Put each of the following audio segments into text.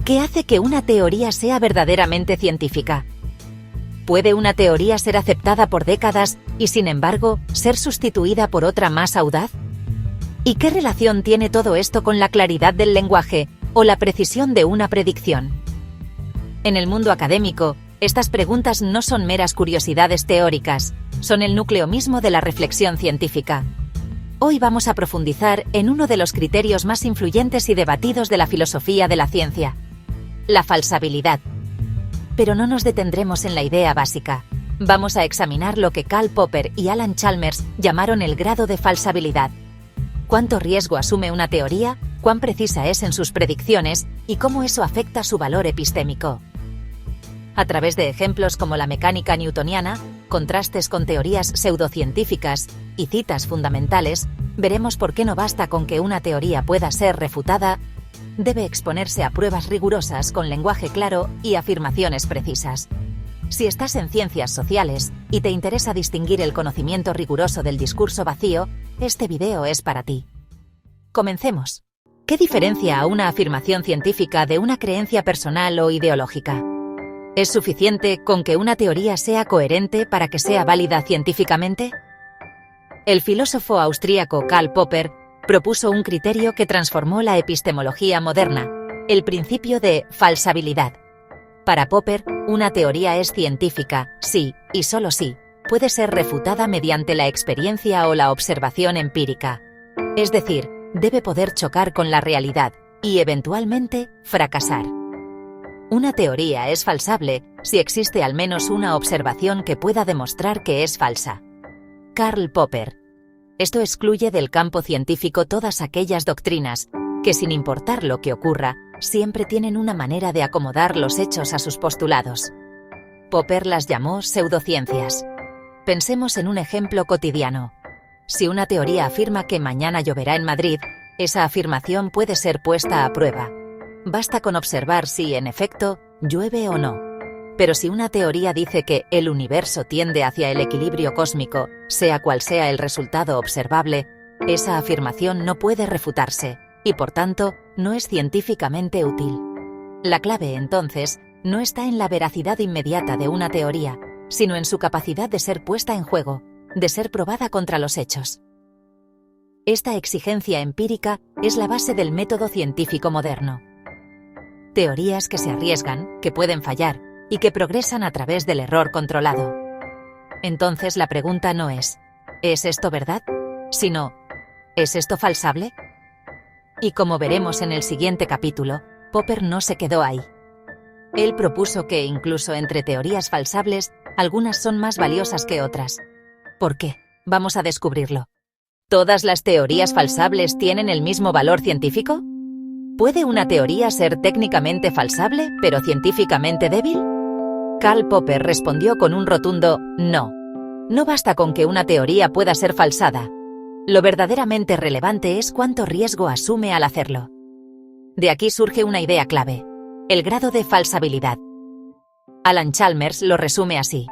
¿Qué hace que una teoría sea verdaderamente científica? ¿Puede una teoría ser aceptada por décadas y, sin embargo, ser sustituida por otra más audaz? ¿Y qué relación tiene todo esto con la claridad del lenguaje o la precisión de una predicción? En el mundo académico, estas preguntas no son meras curiosidades teóricas, son el núcleo mismo de la reflexión científica. Hoy vamos a profundizar en uno de los criterios más influyentes y debatidos de la filosofía de la ciencia: la falsabilidad. Pero no nos detendremos en la idea básica. Vamos a examinar lo que Karl Popper y Alan Chalmers llamaron el grado de falsabilidad. ¿Cuánto riesgo asume una teoría? ¿Cuán precisa es en sus predicciones? ¿Y cómo eso afecta su valor epistémico? A través de ejemplos como la mecánica newtoniana, contrastes con teorías pseudocientíficas y citas fundamentales, veremos por qué no basta con que una teoría pueda ser refutada. Debe exponerse a pruebas rigurosas con lenguaje claro y afirmaciones precisas. Si estás en ciencias sociales y te interesa distinguir el conocimiento riguroso del discurso vacío, este video es para ti. Comencemos. ¿Qué diferencia a una afirmación científica de una creencia personal o ideológica? ¿Es suficiente con que una teoría sea coherente para que sea válida científicamente? El filósofo austríaco Karl Popper propuso un criterio que transformó la epistemología moderna: el principio de falsabilidad. Para Popper, una teoría es científica si, y solo si, puede ser refutada mediante la experiencia o la observación empírica. Es decir, debe poder chocar con la realidad y, eventualmente, fracasar. Una teoría es falsable si existe al menos una observación que pueda demostrar que es falsa. Karl Popper. Esto excluye del campo científico todas aquellas doctrinas que, sin importar lo que ocurra, siempre tienen una manera de acomodar los hechos a sus postulados. Popper las llamó pseudociencias. Pensemos en un ejemplo cotidiano. Si una teoría afirma que mañana lloverá en Madrid, esa afirmación puede ser puesta a prueba. Basta con observar si, en efecto, llueve o no. Pero si una teoría dice que el universo tiende hacia el equilibrio cósmico, sea cual sea el resultado observable, esa afirmación no puede refutarse y, por tanto, no es científicamente útil. La clave, entonces, no está en la veracidad inmediata de una teoría, sino en su capacidad de ser puesta en juego, de ser probada contra los hechos. Esta exigencia empírica es la base del método científico moderno. Teorías que se arriesgan, que pueden fallar y que progresan a través del error controlado. Entonces la pregunta no es ¿es esto verdad?, sino ¿es esto falsable? Y como veremos en el siguiente capítulo, Popper no se quedó ahí. Él propuso que incluso entre teorías falsables, algunas son más valiosas que otras. ¿Por qué? Vamos a descubrirlo. ¿Todas las teorías falsables tienen el mismo valor científico? ¿Puede una teoría ser técnicamente falsable, pero científicamente débil? Karl Popper respondió con un rotundo no. No basta con que una teoría pueda ser falsada. Lo verdaderamente relevante es cuánto riesgo asume al hacerlo. De aquí surge una idea clave: el grado de falsabilidad. Alan Chalmers lo resume así: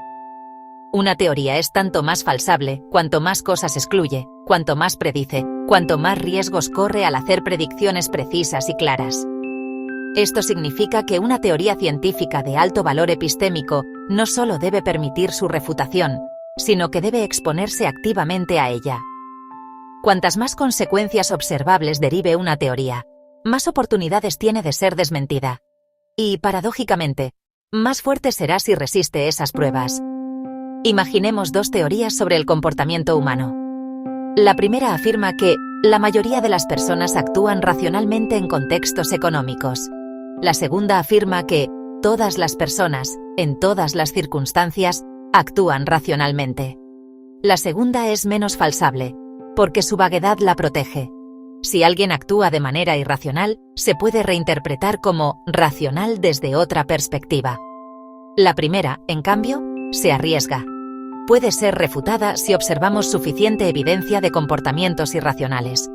una teoría es tanto más falsable cuanto más cosas excluye, cuanto más predice, cuanto más riesgos corre al hacer predicciones precisas y claras. Esto significa que una teoría científica de alto valor epistémico no solo debe permitir su refutación, sino que debe exponerse activamente a ella. Cuantas más consecuencias observables derive una teoría, más oportunidades tiene de ser desmentida. Y, paradójicamente, más fuerte será si resiste esas pruebas. Imaginemos dos teorías sobre el comportamiento humano. La primera afirma que la mayoría de las personas actúan racionalmente en contextos económicos. La segunda afirma que todas las personas, en todas las circunstancias, actúan racionalmente. La segunda es menos falsable, porque su vaguedad la protege. Si alguien actúa de manera irracional, se puede reinterpretar como racional desde otra perspectiva. La primera, en cambio, se arriesga. Puede ser refutada si observamos suficiente evidencia de comportamientos irracionales.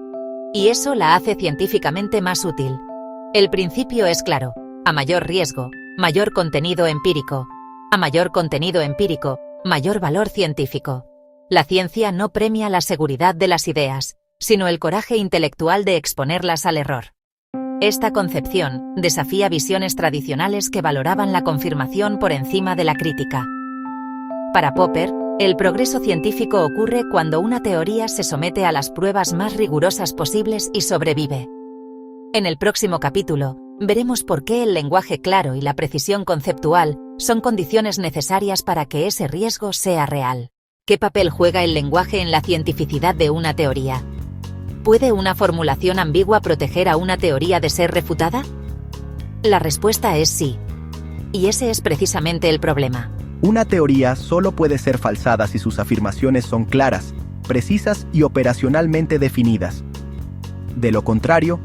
Y eso la hace científicamente más útil. El principio es claro: a mayor riesgo, mayor contenido empírico. A mayor contenido empírico, mayor valor científico. La ciencia no premia la seguridad de las ideas, sino el coraje intelectual de exponerlas al error. Esta concepción desafía visiones tradicionales que valoraban la confirmación por encima de la crítica. Para Popper, el progreso científico ocurre cuando una teoría se somete a las pruebas más rigurosas posibles y sobrevive. En el próximo capítulo, veremos por qué el lenguaje claro y la precisión conceptual son condiciones necesarias para que ese riesgo sea real. ¿Qué papel juega el lenguaje en la cientificidad de una teoría? ¿Puede una formulación ambigua proteger a una teoría de ser refutada? La respuesta es sí. Y ese es precisamente el problema. Una teoría solo puede ser falsada si sus afirmaciones son claras, precisas y operacionalmente definidas. De lo contrario,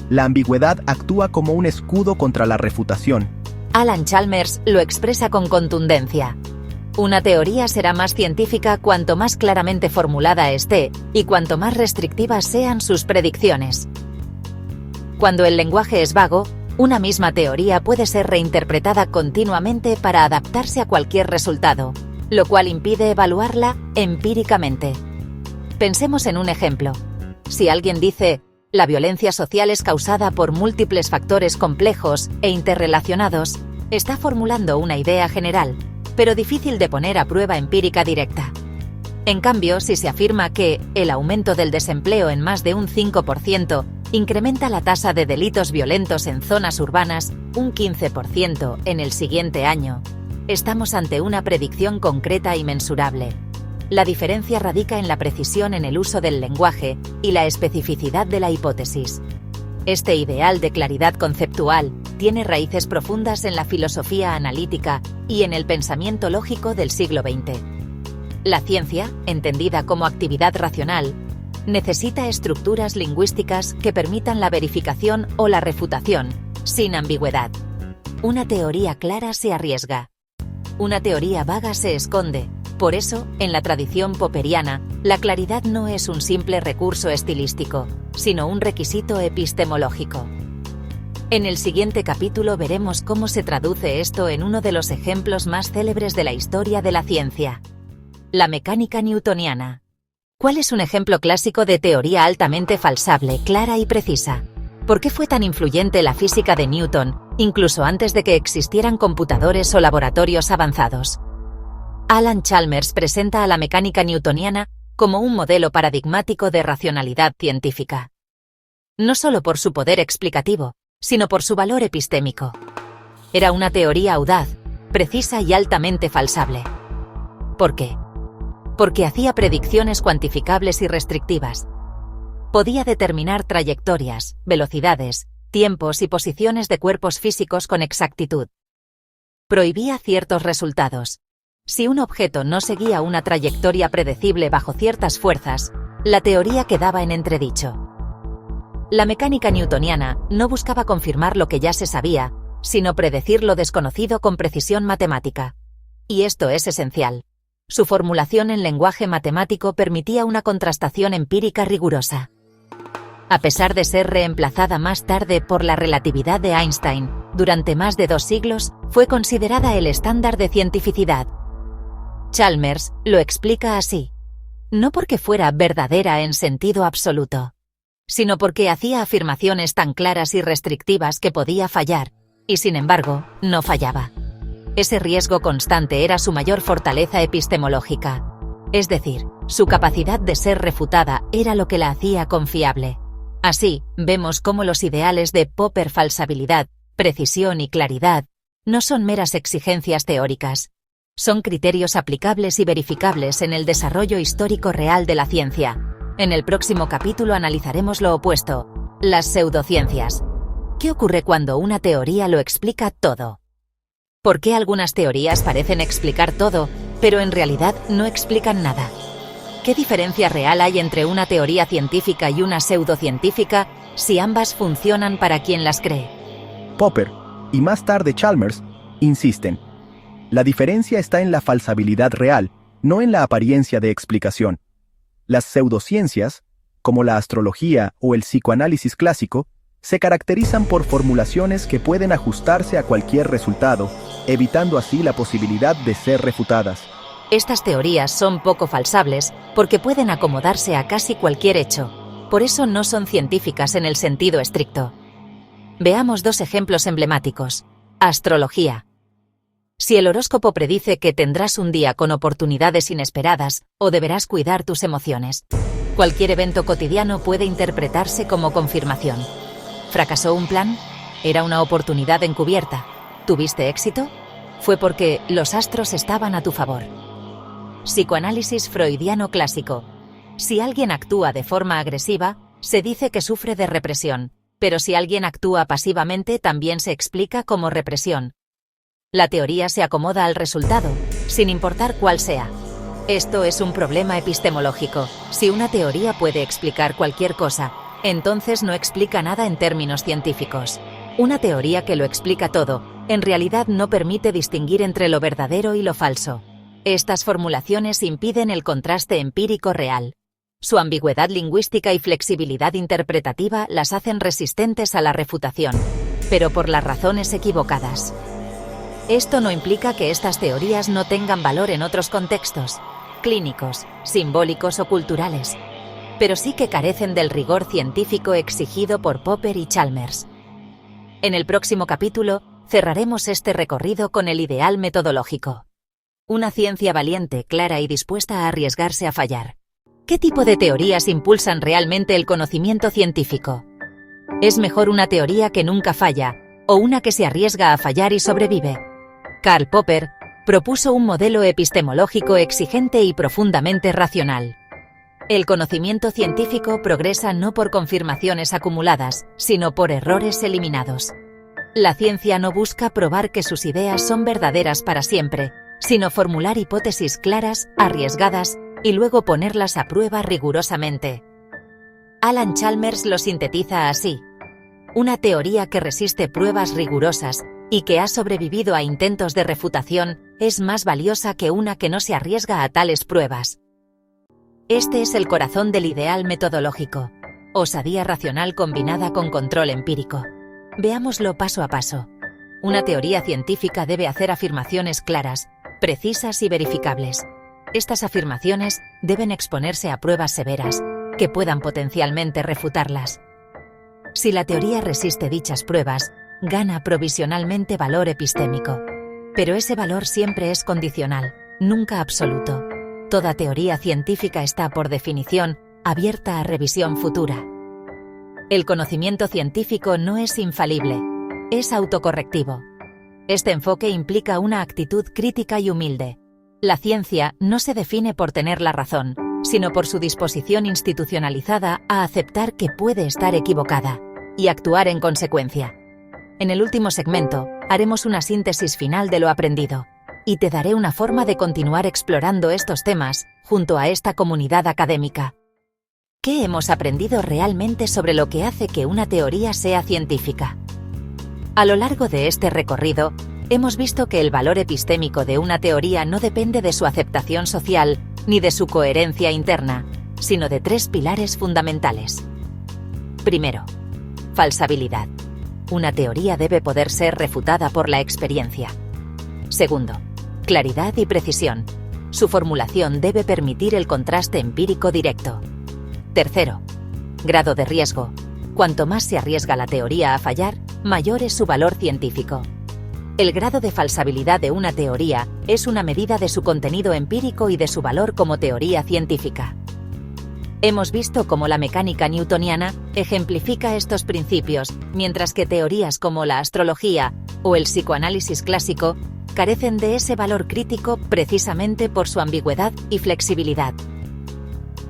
la ambigüedad actúa como un escudo contra la refutación. Alan Chalmers lo expresa con contundencia. Una teoría será más científica cuanto más claramente formulada esté y cuanto más restrictivas sean sus predicciones. Cuando el lenguaje es vago, una misma teoría puede ser reinterpretada continuamente para adaptarse a cualquier resultado, lo cual impide evaluarla empíricamente. Pensemos en un ejemplo. Si alguien dice, la violencia social es causada por múltiples factores complejos e interrelacionados, está formulando una idea general, pero difícil de poner a prueba empírica directa. En cambio, si se afirma que el aumento del desempleo en más de un 5% incrementa la tasa de delitos violentos en zonas urbanas un 15% en el siguiente año, estamos ante una predicción concreta y mensurable. La diferencia radica en la precisión en el uso del lenguaje y la especificidad de la hipótesis. Este ideal de claridad conceptual tiene raíces profundas en la filosofía analítica y en el pensamiento lógico del siglo XX. La ciencia, entendida como actividad racional, necesita estructuras lingüísticas que permitan la verificación o la refutación, sin ambigüedad. Una teoría clara se arriesga. Una teoría vaga se esconde. Por eso, en la tradición popperiana, la claridad no es un simple recurso estilístico, sino un requisito epistemológico. En el siguiente capítulo veremos cómo se traduce esto en uno de los ejemplos más célebres de la historia de la ciencia: la mecánica newtoniana. ¿Cuál es un ejemplo clásico de teoría altamente falsable, clara y precisa? ¿Por qué fue tan influyente la física de Newton, incluso antes de que existieran computadores o laboratorios avanzados? Alan Chalmers presenta a la mecánica newtoniana como un modelo paradigmático de racionalidad científica. No solo por su poder explicativo, sino por su valor epistémico. Era una teoría audaz, precisa y altamente falsable. ¿Por qué? Porque hacía predicciones cuantificables y restrictivas. Podía determinar trayectorias, velocidades, tiempos y posiciones de cuerpos físicos con exactitud. Prohibía ciertos resultados. Si un objeto no seguía una trayectoria predecible bajo ciertas fuerzas, la teoría quedaba en entredicho. La mecánica newtoniana no buscaba confirmar lo que ya se sabía, sino predecir lo desconocido con precisión matemática. Y esto es esencial. Su formulación en lenguaje matemático permitía una contrastación empírica rigurosa. A pesar de ser reemplazada más tarde por la relatividad de Einstein, durante más de 2 siglos fue considerada el estándar de cientificidad. Chalmers lo explica así: no porque fuera verdadera en sentido absoluto, sino porque hacía afirmaciones tan claras y restrictivas que podía fallar, y sin embargo, no fallaba. Ese riesgo constante era su mayor fortaleza epistemológica. Es decir, su capacidad de ser refutada era lo que la hacía confiable. Así, vemos cómo los ideales de Popper, falsabilidad, precisión y claridad, no son meras exigencias teóricas. Son criterios aplicables y verificables en el desarrollo histórico real de la ciencia. En el próximo capítulo analizaremos lo opuesto: las pseudociencias. ¿Qué ocurre cuando una teoría lo explica todo? ¿Por qué algunas teorías parecen explicar todo, pero en realidad no explican nada? ¿Qué diferencia real hay entre una teoría científica y una pseudocientífica si ambas funcionan para quien las cree? Popper, y más tarde Chalmers, insisten. La diferencia está en la falsabilidad real, no en la apariencia de explicación. Las pseudociencias, como la astrología o el psicoanálisis clásico, se caracterizan por formulaciones que pueden ajustarse a cualquier resultado, evitando así la posibilidad de ser refutadas. Estas teorías son poco falsables porque pueden acomodarse a casi cualquier hecho. Por eso no son científicas en el sentido estricto. Veamos dos ejemplos emblemáticos. Astrología. Si el horóscopo predice que tendrás un día con oportunidades inesperadas o deberás cuidar tus emociones, cualquier evento cotidiano puede interpretarse como confirmación. ¿Fracasó un plan? ¿Era una oportunidad encubierta? ¿Tuviste éxito? Fue porque los astros estaban a tu favor. Psicoanálisis freudiano clásico. Si alguien actúa de forma agresiva, se dice que sufre de represión, pero si alguien actúa pasivamente también se explica como represión. La teoría se acomoda al resultado, sin importar cuál sea. Esto es un problema epistemológico. Si una teoría puede explicar cualquier cosa, entonces no explica nada en términos científicos. Una teoría que lo explica todo, en realidad no permite distinguir entre lo verdadero y lo falso. Estas formulaciones impiden el contraste empírico real. Su ambigüedad lingüística y flexibilidad interpretativa las hacen resistentes a la refutación, pero por las razones equivocadas. Esto no implica que estas teorías no tengan valor en otros contextos, clínicos, simbólicos o culturales, pero sí que carecen del rigor científico exigido por Popper y Chalmers. En el próximo capítulo, cerraremos este recorrido con el ideal metodológico. Una ciencia valiente, clara y dispuesta a arriesgarse a fallar. ¿Qué tipo de teorías impulsan realmente el conocimiento científico? ¿Es mejor una teoría que nunca falla, o una que se arriesga a fallar y sobrevive? Karl Popper propuso un modelo epistemológico exigente y profundamente racional. El conocimiento científico progresa no por confirmaciones acumuladas, sino por errores eliminados. La ciencia no busca probar que sus ideas son verdaderas para siempre, sino formular hipótesis claras, arriesgadas, y luego ponerlas a prueba rigurosamente. Alan Chalmers lo sintetiza así: una teoría que resiste pruebas rigurosas y que ha sobrevivido a intentos de refutación es más valiosa que una que no se arriesga a tales pruebas. Este es el corazón del ideal metodológico: osadía racional combinada con control empírico. Veámoslo paso a paso. Una teoría científica debe hacer afirmaciones claras, precisas y verificables. Estas afirmaciones deben exponerse a pruebas severas, que puedan potencialmente refutarlas. Si la teoría resiste dichas pruebas, gana provisionalmente valor epistémico. Pero ese valor siempre es condicional, nunca absoluto. Toda teoría científica está, por definición, abierta a revisión futura. El conocimiento científico no es infalible, es autocorrectivo. Este enfoque implica una actitud crítica y humilde. La ciencia no se define por tener la razón, sino por su disposición institucionalizada a aceptar que puede estar equivocada y actuar en consecuencia. En el último segmento, haremos una síntesis final de lo aprendido, y te daré una forma de continuar explorando estos temas junto a esta comunidad académica. ¿Qué hemos aprendido realmente sobre lo que hace que una teoría sea científica? A lo largo de este recorrido, hemos visto que el valor epistémico de una teoría no depende de su aceptación social ni de su coherencia interna, sino de tres pilares fundamentales. Primero, falsabilidad. Una teoría debe poder ser refutada por la experiencia. Segundo, claridad y precisión. Su formulación debe permitir el contraste empírico directo. Tercero, grado de riesgo. Cuanto más se arriesga la teoría a fallar, mayor es su valor científico. El grado de falsabilidad de una teoría es una medida de su contenido empírico y de su valor como teoría científica. Hemos visto cómo la mecánica newtoniana ejemplifica estos principios, mientras que teorías como la astrología o el psicoanálisis clásico carecen de ese valor crítico precisamente por su ambigüedad y flexibilidad.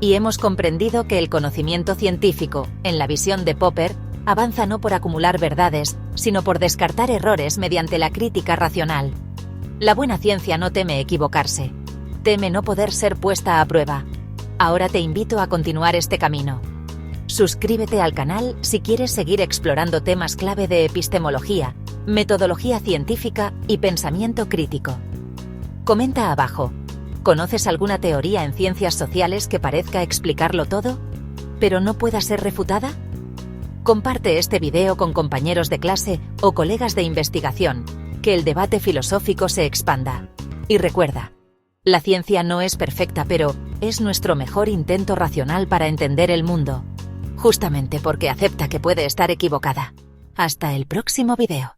Y hemos comprendido que el conocimiento científico, en la visión de Popper, avanza no por acumular verdades, sino por descartar errores mediante la crítica racional. La buena ciencia no teme equivocarse, teme no poder ser puesta a prueba. Ahora te invito a continuar este camino. Suscríbete al canal si quieres seguir explorando temas clave de epistemología, metodología científica y pensamiento crítico. Comenta abajo: ¿conoces alguna teoría en ciencias sociales que parezca explicarlo todo, pero no pueda ser refutada? Comparte este video con compañeros de clase o colegas de investigación, que el debate filosófico se expanda. Y recuerda, la ciencia no es perfecta, pero es nuestro mejor intento racional para entender el mundo, justamente porque acepta que puede estar equivocada. Hasta el próximo video.